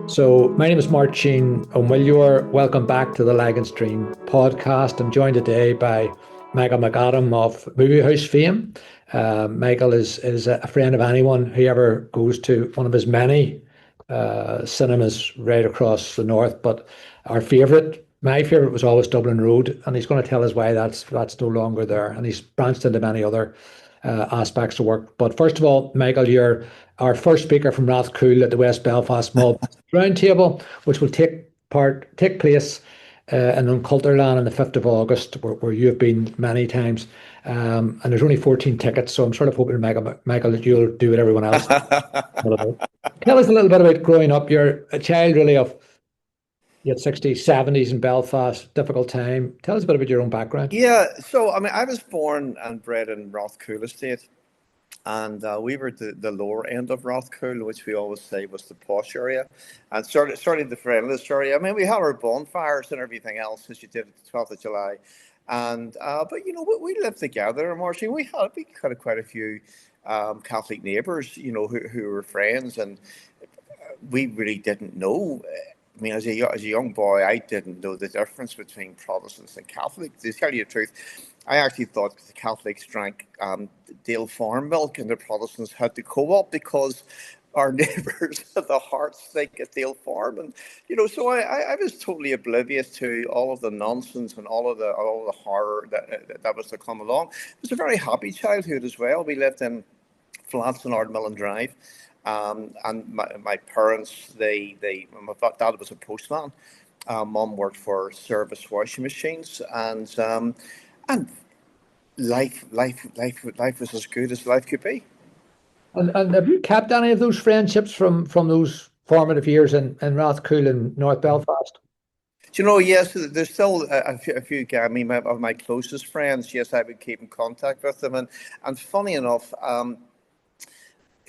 So, my name is Máirtín Ó Muilleoir. Welcome back to the Lagan Stream podcast. I'm joined today by McAdam of Movie House fame. Michael is a friend of anyone who ever goes to one of his many cinemas right across the north. But my favourite was always Dublin Road, and he's going to tell us why that's no longer there. And he's branched into many other aspects of work. But first of all, Michael, you're our first speaker from Ratchoole at the West Belfast Small Roundtable, which will take place in Culterland on the 5th of August, where you have been many times. And there's only 14 tickets, so I'm sort of hoping, Michael, that you'll do what everyone else. Tell us a little bit about growing up. You're a child, really, of the 60s, 70s in Belfast, difficult time. Tell us a bit about your own background. Yeah, so I was born and bred in Ratchoole estate, and we were the lower end of Ratchoole, which we always say was the posh area, and certainly the friendliest area. I mean, we had our bonfires and everything else as you did at the 12th of July, and but we lived together, and Marcy, we had quite a few Catholic neighbours, who were friends, and we really didn't know. I mean, as a young boy, I didn't know the difference between Protestants and Catholics. To tell you the truth, I actually thought the Catholics drank Dale Farm milk and the Protestants had the co-op because our neighbours had the heart stink at Dale Farm, and so I was totally oblivious to all of the nonsense and all of the horror that was to come along. It was a very happy childhood as well. We lived in flats on Ardmillan Drive. And my parents, my dad was a postman. Mum worked for service washing machines, and life was as good as life could be. And have you kept any of those friendships from those formative years in Ratchoole and North Belfast? Yes, there's still a few of my closest friends. Yes, I would keep in contact with them, and funny enough.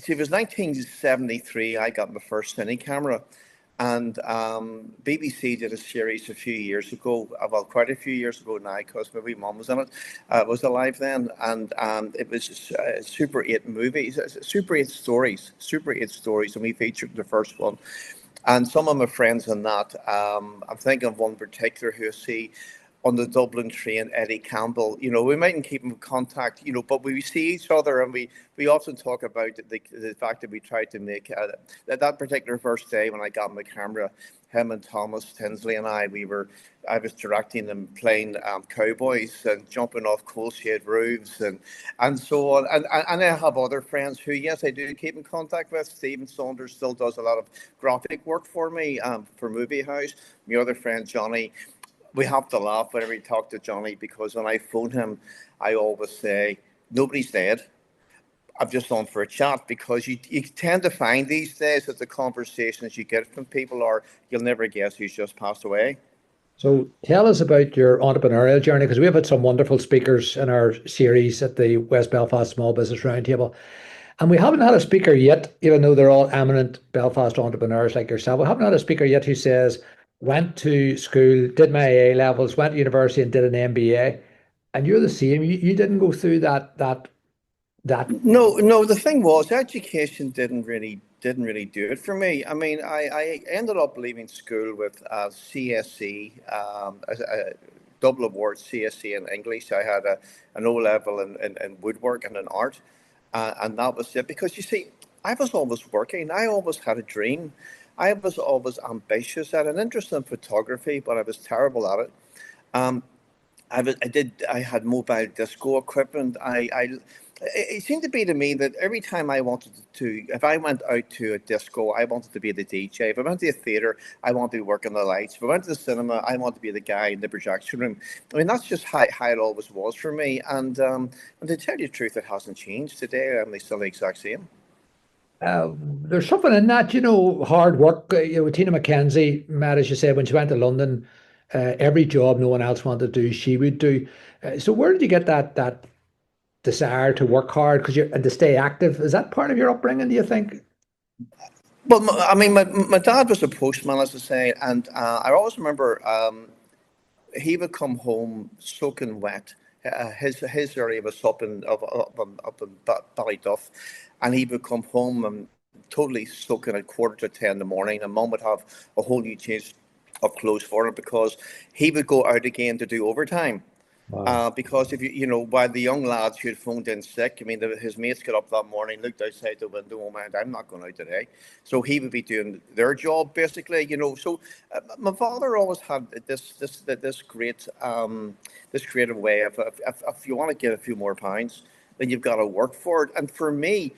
See, it was 1973. I got my first cine camera, and BBC did a series a few years ago. Well, quite a few years ago now, because my wee mum was in it. Was alive then, and it was Super 8 movies, Super 8 stories, and we featured the first one. And some of my friends in that, I'm thinking of one particular who I see on the Dublin train, Eddie Campbell. We mightn't keep in contact, but we see each other, and we often talk about the fact that we tried to make that particular first day when I got my camera, him and Thomas Tinsley and I was directing them playing cowboys and jumping off coal shed roofs and so on. And I have other friends who, yes, I do keep in contact with. Stephen Saunders still does a lot of graphic work for me, for Movie House. My other friend, Johnny, we have to laugh whenever we talk to Johnny, because when I phone him, I always say, nobody's dead. I'm just on for a chat, because you tend to find these days that the conversations you get from people are, you'll never guess who's just passed away. So tell us about your entrepreneurial journey, because we have had some wonderful speakers in our series at the West Belfast Small Business Roundtable. And we haven't had a speaker yet, even though they're all eminent Belfast entrepreneurs like yourself. We haven't had a speaker yet who says, went to school, did my A levels, went to university and did an MBA. And you're the same. You didn't go through that. No. The thing was, education didn't really do it for me. I mean, I ended up leaving school with a CSE, a double award CSE in English. I had an O level in woodwork and in art, and that was it. Because you see, I was always working. I always had a dream. I was always ambitious. I had an interest in photography, but I was terrible at it. Um, I had mobile disco equipment. It seemed to be to me that every time I wanted to, if I went out to a disco, I wanted to be the DJ. If I went to a theatre, I wanted to be working the lights. If I went to the cinema, I wanted to be the guy in the projection room. I mean, that's just how it always was for me. And to tell you the truth, it hasn't changed today. I'm still the exact same. There's something in that, hard work. Tina McKenzie met, as you said, when she went to London. Every job no one else wanted to do, she would do. So where did you get that desire to work hard and to stay active? Is that part of your upbringing, do you think? Well, I mean, my dad was a postman, as I say, and I always remember he would come home soaking wet. His area was up in Ballyduff, and he would come home and totally soaking at 9:45 in the morning, and mum would have a whole new change of clothes for him because he would go out again to do overtime. Wow. Because if while the young lads who had phoned in sick, I mean, his mates got up that morning, looked outside the window, oh man, I'm not going out today. So he would be doing their job basically. So my father always had this great this creative way of if you want to get a few more pounds, then you've got to work for it. And for me,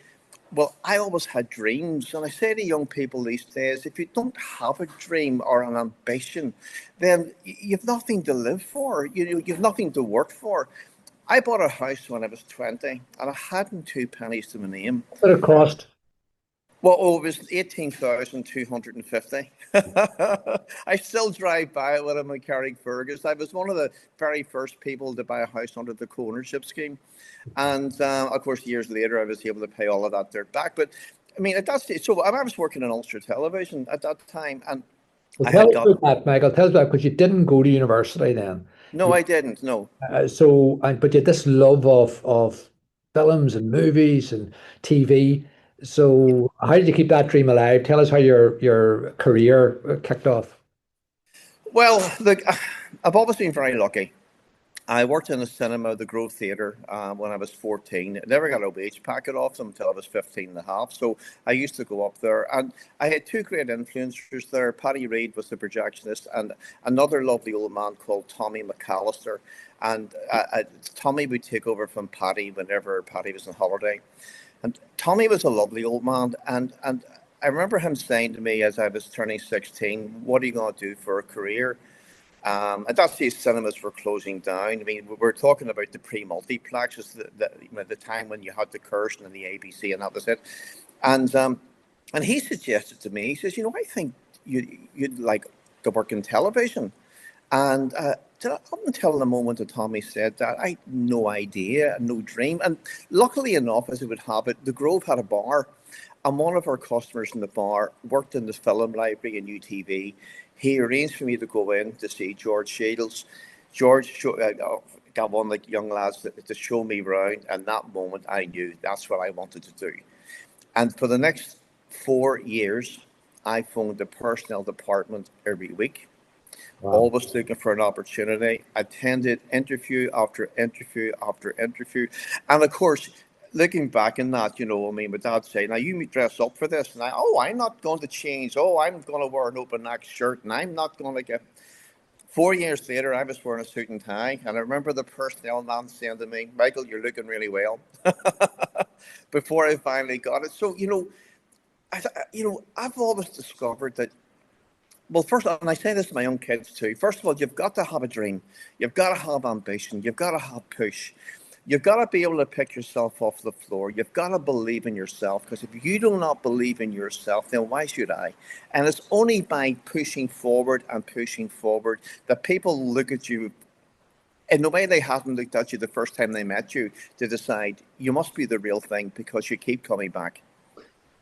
well, I always had dreams, and I say to young people these days, if you don't have a dream or an ambition, then you've nothing to live for. You've nothing to work for. I bought a house when I was 20, and I hadn't two pennies to my name. What it cost? Well, it was 18,250. I still drive by it when I'm in Carrickfergus. I was one of the very first people to buy a house under the co-ownership scheme. And of course, years later, I was able to pay all of that dirt back. But I mean, at that stage, so I was working in Ulster Television at that time, and Well, I tell had us got about that, Michael. Tell us about because you didn't go to university then. no, I didn't. No. But you had this love of films and movies and TV. So how did you keep that dream alive? Tell us how your career kicked off. Well, look, I've always been very lucky. I worked in the cinema, the Grove Theatre, when I was 14. I never got a wage packet off them until I was 15 and a half. So I used to go up there. And I had two great influencers there. Paddy Reid was the projectionist, and another lovely old man called Tommy McAllister. And Tommy would take over from Paddy whenever Paddy was on holiday. And Tommy was a lovely old man. And I remember him saying to me as I was turning 16, what are you going to do for a career? At that stage, cinemas were closing down. I mean, we're talking about the pre-multiplexes, the time when you had the Kirsten and the ABC, and that was it. And he suggested to me, he says, I think you'd like to work in television. And up until the moment that Tommy said that, I had no idea, no dream. And luckily enough, as it would have it, the Grove had a bar, and one of our customers in the bar worked in the film library in UTV. He arranged for me to go in to see George Shields. Got one of the young lads to show me around, and that moment I knew that's what I wanted to do. And for the next 4 years, I phoned the personnel department every week, Wow. always looking for an opportunity. Attended interview after interview after interview. And of course, looking back in that, I mean, my dad saying, now you dress up for this. And I'm not going to change. Oh, I'm going to wear an open neck shirt, and I'm not going to get. 4 years later, I was wearing a suit and tie. And I remember the personnel man saying to me, Michael, you're looking really well. Before I finally got it. So, I've always discovered that, well, first, and I say this to my young kids too. First of all, you've got to have a dream. You've got to have ambition. You've got to have push. You've got to be able to pick yourself off the floor. You've got to believe in yourself, because if you do not believe in yourself, then why should I? And it's only by pushing forward and pushing forward that people look at you in the way they hadn't looked at you the first time they met you, to decide you must be the real thing because you keep coming back.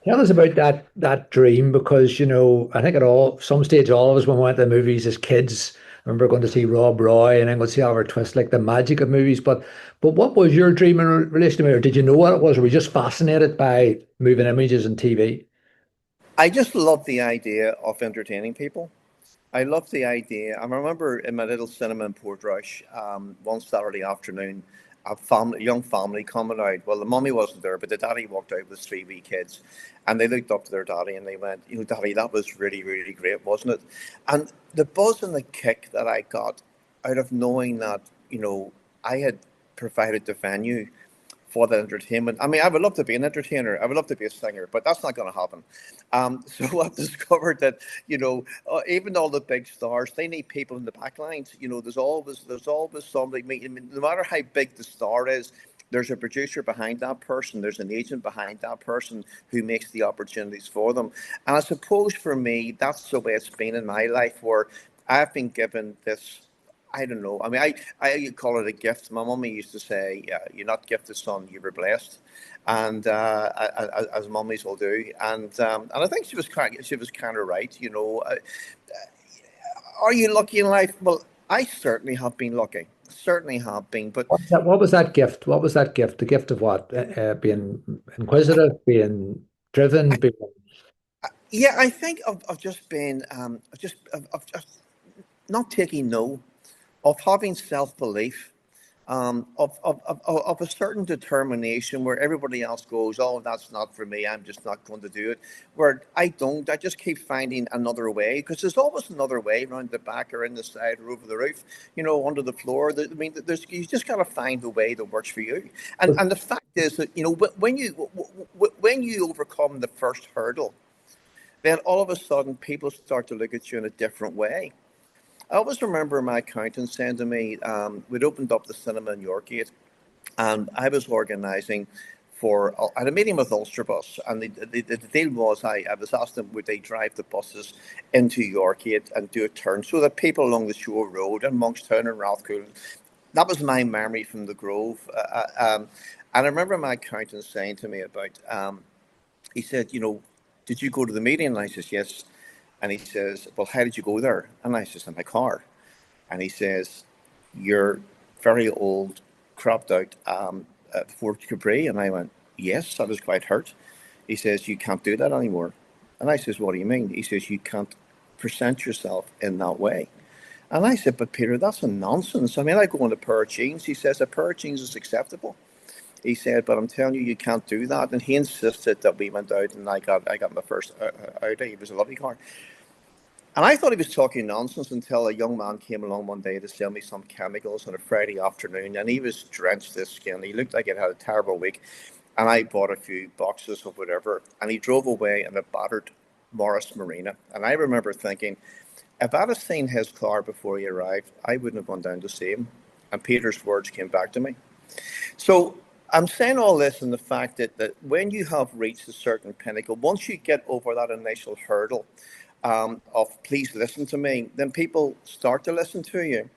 Tell us about that dream because I think at some stage all of us when we went to the movies as kids. I remember going to see Rob Roy and then going to see Oliver Twist, like the magic of movies. But what was your dream in relation to it? Or did you know what it was? Or were you just fascinated by moving images and TV? I just love the idea of entertaining people. I love the idea. I remember in my little cinema in Portrush, one Saturday afternoon, a young family coming out. Well, the mummy wasn't there, but the daddy walked out with three wee kids, and they looked up to their daddy and they went, Daddy, that was really, really great, wasn't it? And the buzz and the kick that I got out of knowing that, I had provided the venue for the entertainment. I mean, I would love to be an entertainer. I would love to be a singer, but that's not going to happen. So I've discovered that even all the big stars, they need people in the back lines. There's always somebody. I mean, no matter how big the star is, there's a producer behind that person. There's an agent behind that person who makes the opportunities for them. And I suppose for me, that's the way it's been in my life, where I've been given this. I don't know. I mean, I call it a gift. My mummy used to say, "You're not gifted, son. You were blessed," and as mummies will do. And I think she was kind of right. Are you lucky in life? Well, I certainly have been lucky. Certainly have been. But What was that gift? What was that gift? The gift of what? Being inquisitive, being driven, being Yeah, I think of just being, of not taking no, of having self belief, of a certain determination where everybody else goes, oh, that's not for me, I'm just not going to do it. Where I don't, I just keep finding another way because there's always another way around the back or in the side or over the roof, under the floor. I mean, you just got to find the way that works for you. And the fact is that, when you overcome the first hurdle, then all of a sudden people start to look at you in a different way. I always remember my accountant saying to me, we'd opened up the cinema in Yorkgate, and I was organising I had a meeting with Ulsterbus, and the deal was I was asked them would they drive the buses into Yorkgate and do a turn so that people along the shore road and Monkstown and Ratchoole, that was my memory from the Grove. And I remember my accountant saying to me he said, did you go to the meeting? And I says, yes. And he says, well, how did you go there? And I says, in my car. And he says, you're very old, cropped out Fort Capri. And I went, yes, I was quite hurt. He says, you can't do that anymore. And I says, what do you mean? He says, you can't present yourself in that way. And I said, but Peter, that's a nonsense. I mean, I go in a pair of jeans. He says, a pair of jeans is acceptable. He said, but I'm telling you, you can't do that. And he insisted that we went out, and I got my first Audi. It was a lovely car. And I thought he was talking nonsense until a young man came along one day to sell me some chemicals on a Friday afternoon, and he was drenched to the skin. He looked like he'd had a terrible week. And I bought a few boxes of whatever, and he drove away in a battered Morris Marina. And I remember thinking, if I'd have seen his car before he arrived, I wouldn't have gone down to see him. And Peter's words came back to me. So I'm saying all this in the fact that when you have reached a certain pinnacle, once you get over that initial hurdle of please listen to me, then people start to listen to you.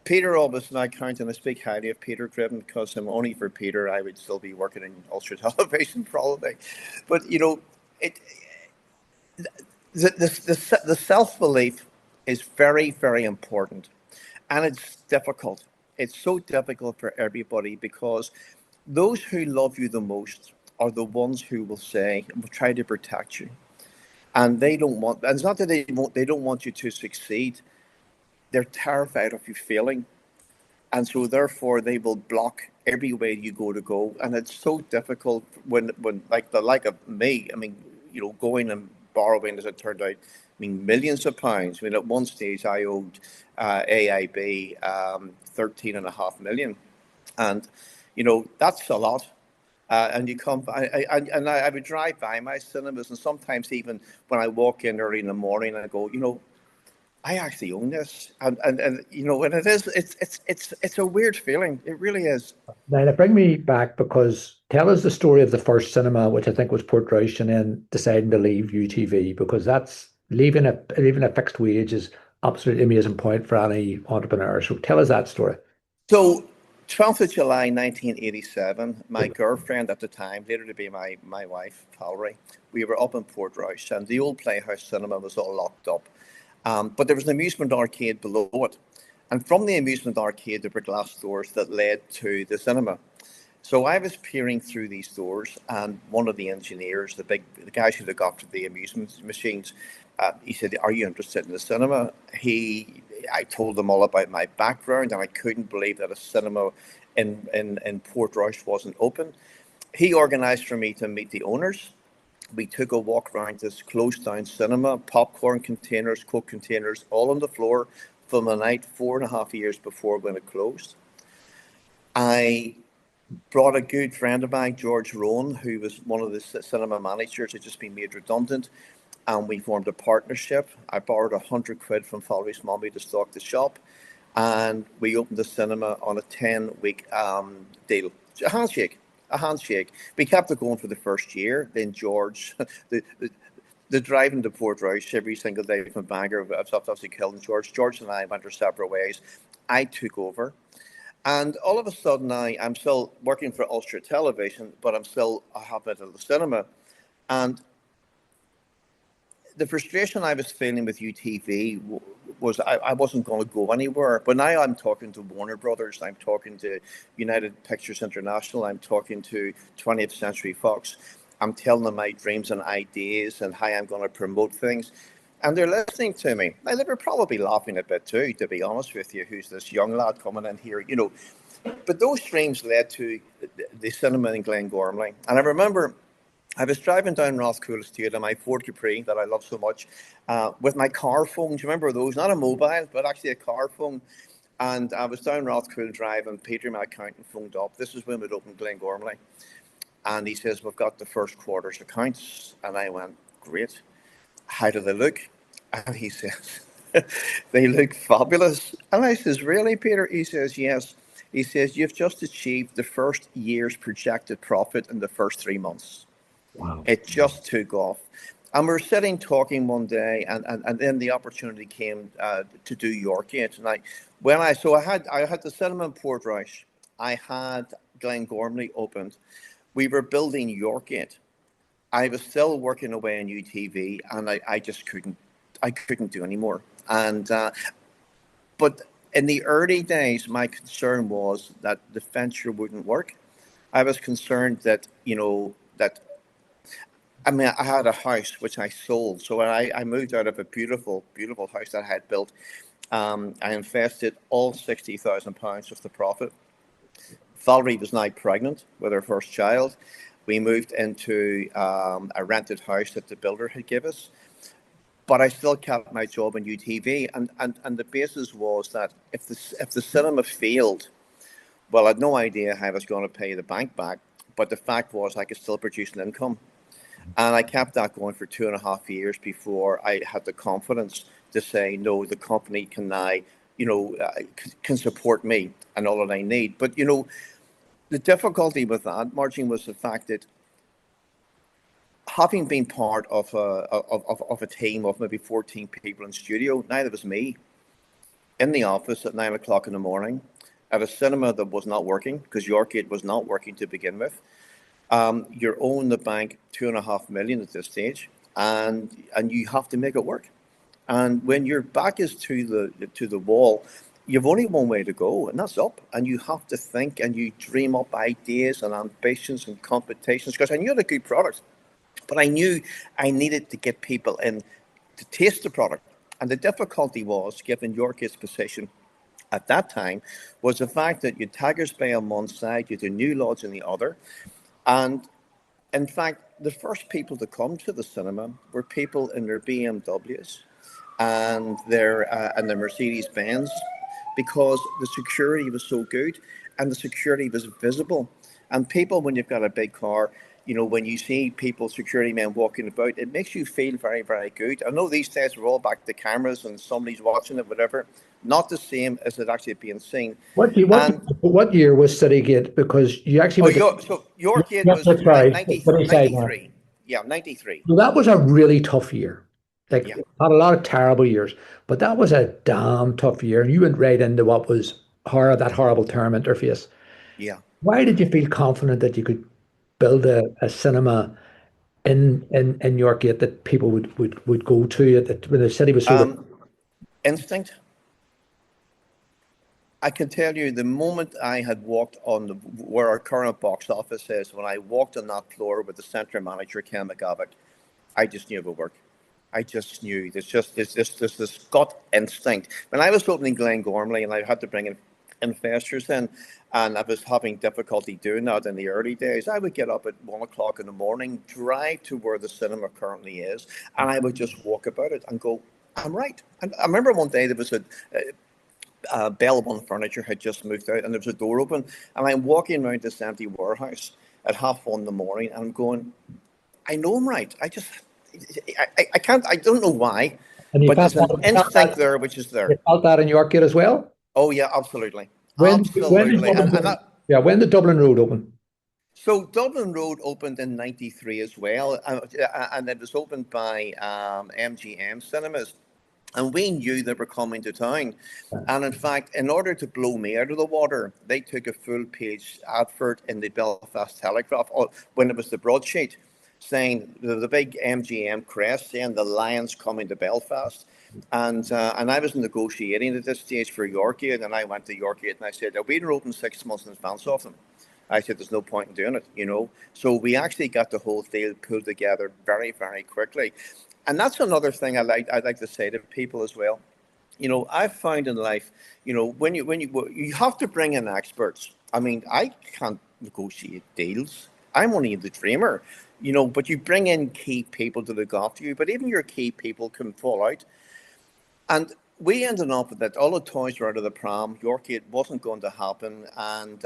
Peter always, and I count and I speak highly of Peter Driven because only for Peter I would still be working in Ulster television probably. But it the self belief is very, very important, and it's difficult. It's so difficult for everybody because those who love you the most are the ones who will say and will try to protect you, and they don't want. And it's not that they don't want you to succeed. They're terrified of you failing, and so therefore they will block every way you go to go. And it's so difficult when like of me. I mean, going and borrowing, as it turned out, I mean, millions of pounds. I mean, at one stage I owed AIB 13.5 million, and that's a lot. And you come, I would drive by my cinemas, and sometimes even when I walk in early in the morning, I go, I actually own this, and it is, it's a weird feeling. It really is. Now, bring me back because tell us the story of the first cinema, which I think was Portrush, and then deciding to leave UTV because that's leaving a fixed wage is absolutely amazing point for any entrepreneur. So tell us that story. So, 12th of July 1987, my girlfriend at the time, later to be my wife, Valerie, we were up in Portrush, and the old Playhouse cinema was all locked up. But there was an amusement arcade below it. And from the amusement arcade, there were glass doors that led to the cinema. So I was peering through these doors, and one of the engineers, the guys who look after the amusement machines, he said, "Are you interested in the cinema?" I told him all about my background, and I couldn't believe that a cinema in Portrush wasn't open. He organised for me to meet the owners. We took a walk around this closed down cinema, popcorn containers, Coke containers, all on the floor from the night 4.5 years before when it closed. I brought a good friend of mine, George Rowan, who was one of the cinema managers, had just been made redundant, and we formed a partnership. I borrowed 100 quid from Valerie's mommy to stock the shop, and we opened the cinema on a 10-week deal. A handshake, a handshake. We kept it going for the first year. Then George, the driving to Portrush every single day from Bangor, I've obviously killed George. George and I went our separate ways. I took over. And all of a sudden, I'm still working for Ulster Television, but I have it at the cinema. And the frustration I was feeling with UTV was I wasn't going to go anywhere. But now I'm talking to Warner Brothers, I'm talking to United Pictures International, I'm talking to 20th Century Fox. I'm telling them my dreams and ideas and how I'm going to promote things. And they're listening to me. Now, they were probably laughing a bit too, to be honest with you, who's this young lad coming in here, you know. But those dreams led to the cinema in Glengormley. And I remember I was driving down Ratchoole Estate on my Ford Capri that I love so much with my car phone. Do you remember those? Not a mobile, but actually a car phone. And I was down Ratchoole Drive and Peter, my accountant, phoned up. This is when we'd opened Glengormley. And he says, we've got the first quarter's accounts. And I went, great. How do they look? And he says, they look fabulous. And I says, really, Peter? He says, yes. He says, you've just achieved the first year's projected profit in the first 3 months. Wow. It just took off. And we were sitting talking one day, and then the opportunity came to do Yorkgate. And I had the cinema in Portrush. I had Glengormley opened. We were building Yorkgate. I was still working away on UTV, and I just couldn't do anymore. And but in the early days, my concern was that the venture wouldn't work. I was concerned that, I had a house which I sold. So when I moved out of a beautiful, beautiful house that I had built, I invested all £60,000 of the profit. Valerie was now pregnant with her first child. We moved into a rented house that the builder had given us. But I still kept my job in UTV. And the basis was that if the cinema failed, well, I had no idea how I was going to pay the bank back. But the fact was I could still produce an income. And I kept that going for 2.5 years before I had the confidence to say, no, the company can now, can support me and all that I need. But, the difficulty with that, Máirtín, was the fact that having been part of a team of maybe 14 people in studio, now there was me in the office at 9 o'clock in the morning at a cinema that was not working because Yorkgate was not working to begin with. You're owing the bank 2.5 million at this stage, and you have to make it work. And when your back is to the wall, you've only one way to go, and that's up. And you have to think and you dream up ideas and ambitions and competitions. Because I knew I had a good product, but I knew I needed to get people in to taste the product. And the difficulty was, given Yorkgate's position at that time, was the fact that you had Tigers Bay on one side, you had the New Lodge on the other. And in fact, the first people to come to the cinema were people in their BMWs and their Mercedes-Benz, because the security was so good and the security was visible. And people, when you've got a big car, when you see people, security men walking about, it makes you feel very, very good. I know these days we're all back to cameras and somebody's watching it, whatever. Not the same as it actually being seen. What year was Citygate? Because you actually so Yorkgate was 93. Yeah, 93. So that was a really tough year. Like, Yeah. had a lot of terrible years, but that was a damn tough year. And you went right into what was that horrible term interface. Yeah. Why did you feel confident that you could build a cinema in Yorkgate that people would go to that when the city was so instinct? I can tell you the moment I had walked on where our current box office is, when I walked on that floor with the centre manager, Ken McAdam, I just knew it would work. I just knew there's this gut instinct. When I was opening Glengormley and I had to bring in investors in, and I was having difficulty doing that in the early days, I would get up at 1 o'clock in the morning, drive to where the cinema currently is, and I would just walk about it and go, I'm right. And I remember one day there was Bell One Furniture had just moved out and there was a door open, and I'm walking around this empty warehouse at 1:30 in the morning and I'm going, I know I'm right. I can't, I don't know why, but there's an instinct there which is there. You felt that in Yorkgate as well? Oh yeah, absolutely. When Absolutely. when did Dublin Road open? So Dublin Road opened in 93 as well, and it was opened by MGM Cinemas. And we knew they were coming to town. And in fact, in order to blow me out of the water, they took a full page advert in the Belfast Telegraph when it was the broadsheet, saying the big MGM crest, saying the Lions coming to Belfast. And I was negotiating at this stage for Yorkgate, and I went to Yorkgate and I said, we'd open 6 months in advance of them. I said, there's no point in doing it, you know. So we actually got the whole deal pulled together very, very quickly. And that's another thing I'd like to say to people as well. You know, I've found in life, you know, when you have to bring in experts. I mean, I can't negotiate deals. I'm only the dreamer, you know, but you bring in key people to look after you, but even your key people can fall out. And we ended up that all the toys were out of the pram. Yorkgate wasn't going to happen. And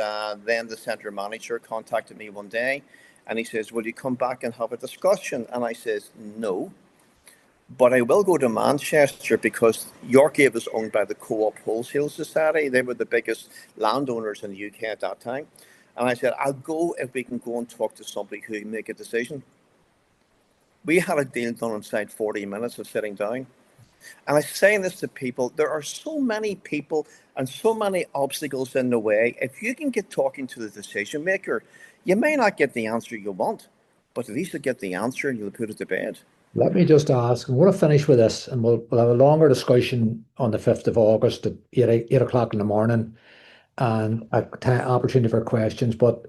then the centre manager contacted me one day and he says, will you come back and have a discussion? And I says, no, but I will go to Manchester because Yorkgate was owned by the Co-op Wholesale Society. They were the biggest landowners in the UK at that time. And I said, I'll go if we can go and talk to somebody who can make a decision. We had a deal done inside 40 minutes of sitting down. And I'm saying this to people, there are so many people and so many obstacles in the way. If you can get talking to the decision maker, you may not get the answer you want, but at least you'll get the answer and you'll put it to bed. Let me just ask, I'm going to finish with this, and we'll have a longer discussion on the 5th of August at 8 o'clock in the morning, and opportunity for questions. But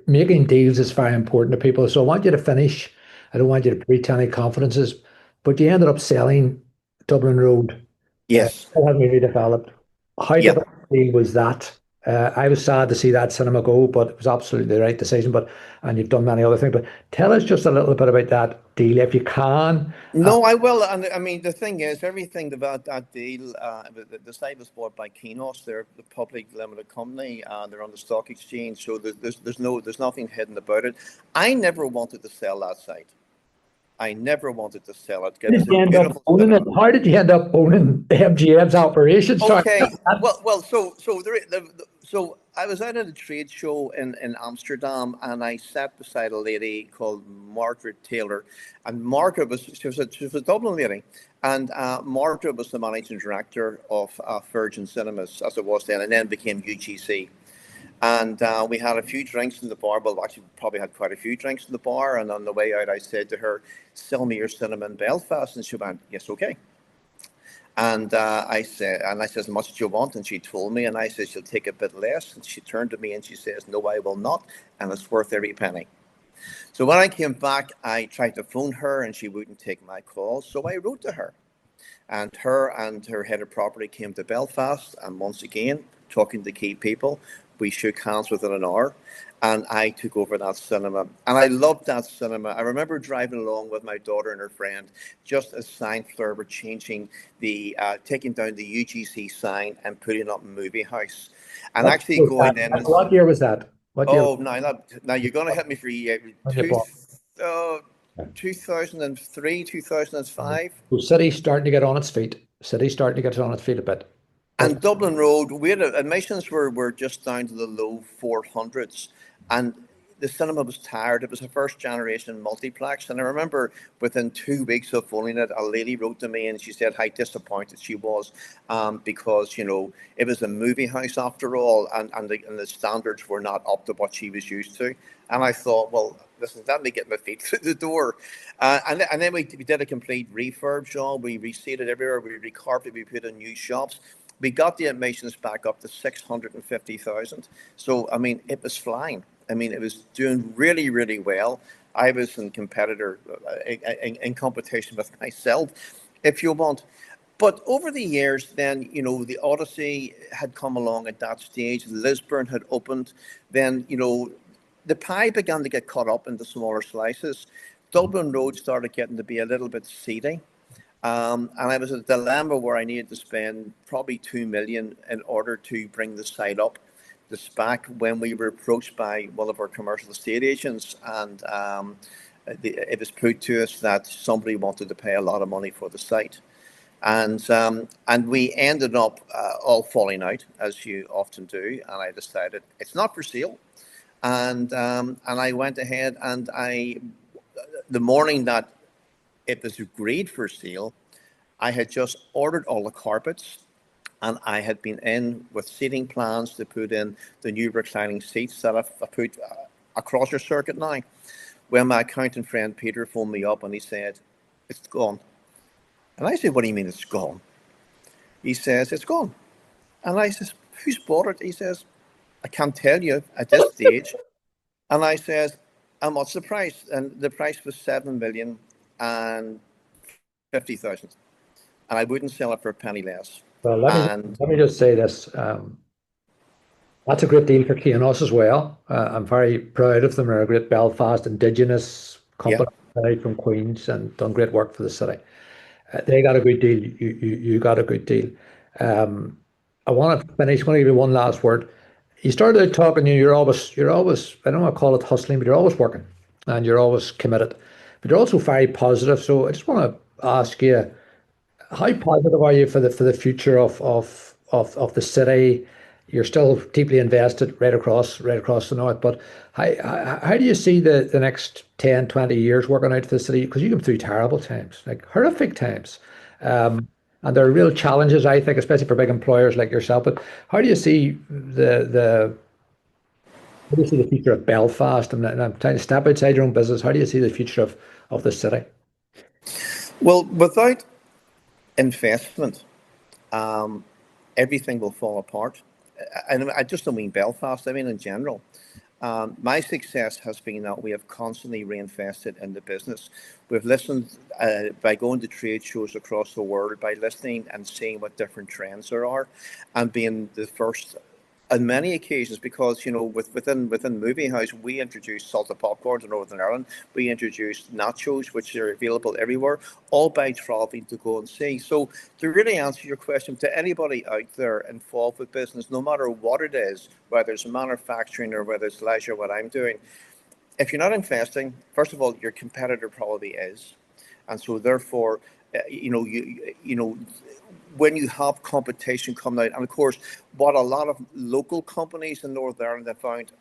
making deals is very important to people. So I want you to finish. I don't want you to preach any confidences, but you ended up selling Dublin Road. Yes. It hasn't really developed. How Yeah. deal was that? I was sad to see that cinema go, but it was absolutely the right decision. And you've done many other things. But tell us just a little bit about that deal, if you can. No, I will. And I mean, the thing is, everything about that deal, the site was bought by Kinos. They're the public limited company. They're on the stock exchange, so there's nothing hidden about it. I never wanted to sell that site. I never wanted to sell it. It was a beautiful cinema. How did you end up owning MGM's operations? Okay, well, so I was out at a trade show in Amsterdam, and I sat beside a lady called Margaret Taylor, and Margaret she was a Dublin lady, and Margaret was the managing director of Virgin Cinemas as it was then, and then became UGC. And we had a few drinks in the bar. Well, actually, probably had quite a few drinks in the bar. And on the way out, I said to her, "Sell me your cinema in Belfast." And she went, "Yes, okay." And I said, "How much do you want?" And she told me, and I said, "She'll take a bit less." And she turned to me and she says, "No, I will not, and it's worth every penny." So when I came back, I tried to phone her, and she wouldn't take my call. So I wrote to her, and her head of property came to Belfast, and once again, talking to key people, we shook hands within an hour, and I took over that cinema. And I loved that cinema. I remember driving along with my daughter and her friend, just as Signfleur were changing taking down the UGC sign and putting up a movie house. And actually going in. What year was that? What year? Oh, now you're going to hit me for uh, 2003, 2005. So City's starting to get on its feet. City's starting to get on its feet a bit. And Dublin Road, we had admissions were just down to the low 400s, and the cinema was tired. It was a first generation multiplex, and I remember within 2 weeks of owning it, a lady wrote to me and she said how disappointed she was because it was a movie house after all, and the standards were not up to what she was used to. And I thought, well, listen, let me get my feet through the door. And then we did a complete refurb job. We reseated everywhere. We recarpeted. We put in new shops. We got the admissions back up to 650,000. So, I mean, it was flying. I mean, it was doing really, really well. I was in competition with myself, if you want. But over the years, then, the Odyssey had come along at that stage. Lisburn had opened. Then, the pie began to get cut up into smaller slices. Dublin Road started getting to be a little bit seedy. And I was at a dilemma where I needed to spend probably 2 million in order to bring the site up the SPAC when we were approached by one of our commercial estate agents, and it was put to us that somebody wanted to pay a lot of money for the site. And we ended up all falling out, as you often do, and I decided it's not for sale. And I went ahead and the morning that it was agreed for sale, I had just ordered all the carpets, and I had been in with seating plans to put in the new reclining seats that I've put across your circuit now. When my accountant friend Peter phoned me up and he said, "It's gone." And I said, "What do you mean it's gone?" He says, "It's gone." And I says, "Who's bought it?" He says, "I can't tell you at this stage, And I says, and what's the price? And the price was 7,050,000. And I wouldn't sell it for a penny less. Well, let And me just say this. That's a great deal for Keanos as well. I'm very proud of them. They're a great Belfast Indigenous yeah, company from Queens and done great work for the city. They got a good deal. You got a good deal. Um, I want to finish. I want to give you one last word. You started out talking. You're always. I don't want to call it hustling, but you're always working, and you're always committed. But you're also very positive. So I just want to ask you, how positive are you for the future of the city? You're still deeply invested right across the north, but how do you see the next 10, 20 years working out for the city? Because you come through terrible times, like horrific times. And there are real challenges, I think, especially for big employers like yourself. But how do you see how do you see the future of Belfast? And I'm trying to step outside your own business. How do you see the future of the city? well, without investment, everything will fall apart. And I just don't mean Belfast, I mean in general. My success has been that we have constantly reinvested in the business. We've listened by going to trade shows across the world, by listening and seeing what different trends there are, and being the first on many occasions, because within Movie House we introduced salted popcorn to Northern Ireland. We introduced nachos, which are available everywhere, all by traveling to go and see. So to really answer your question, to anybody out there involved with business, no matter what it is, whether it's manufacturing or whether it's leisure, what I'm doing, if you're not investing, first of all, your competitor probably is, and so therefore, when you have competition coming out, and of course, what a lot of local companies in Northern Ireland have found,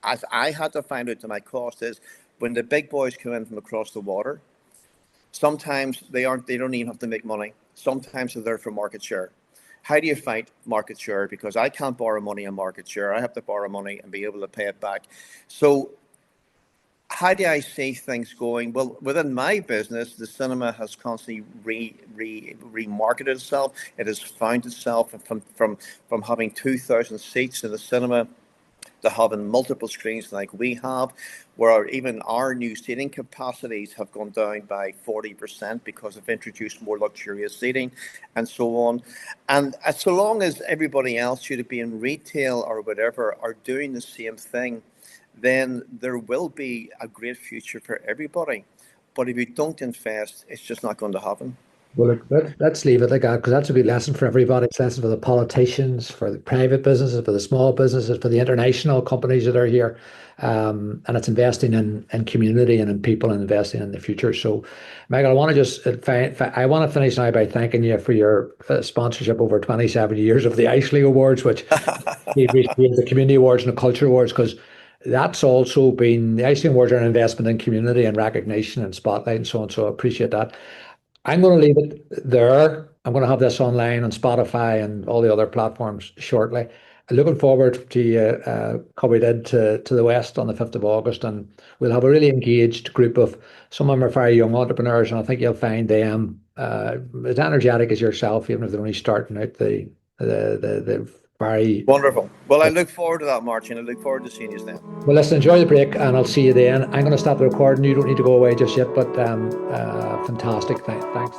as I had to find out to my cost, is when the big boys come in from across the water, sometimes they don't even have to make money. Sometimes they're there for market share. How do you fight market share? Because I can't borrow money on market share. I have to borrow money and be able to pay it back. So how do I see things going? Well, within my business, the cinema has constantly remarketed itself. It has found itself from having 2,000 seats in the cinema to having multiple screens like we have, where even our new seating capacities have gone down by 40% because we've introduced more luxurious seating and so on. And so long as everybody else, should it be in retail or whatever, are doing the same thing, then there will be a great future for everybody. But if you don't invest, it's just not going to happen. Well, look, let's leave it like that because that's a good lesson for everybody. It's a lesson for the politicians, for the private businesses, for the small businesses, for the international companies that are here. And it's investing in community and in people and investing in the future. So, Michael, I want to just I want to finish now by thanking you for your sponsorship over 27 years of the Ice League Awards, which you recently the Community Awards and the Culture Awards, because that's also been the Ice League Awards are an investment in community and recognition and spotlight and so on. So I appreciate that. I'm going to leave it there. I'm going to have this online on Spotify and all the other platforms shortly. I'm looking forward to you coming into to the West on the 5th of August, and we'll have a really engaged group of some of them are very young entrepreneurs, and I think you'll find them as energetic as yourself, even if they're only starting out the very. Wonderful. Well, I look forward to that, Martin. I look forward to seeing you then. Well, listen, enjoy the break, and I'll see you then. I'm going to stop the recording. You don't need to go away just yet, but fantastic. Thanks.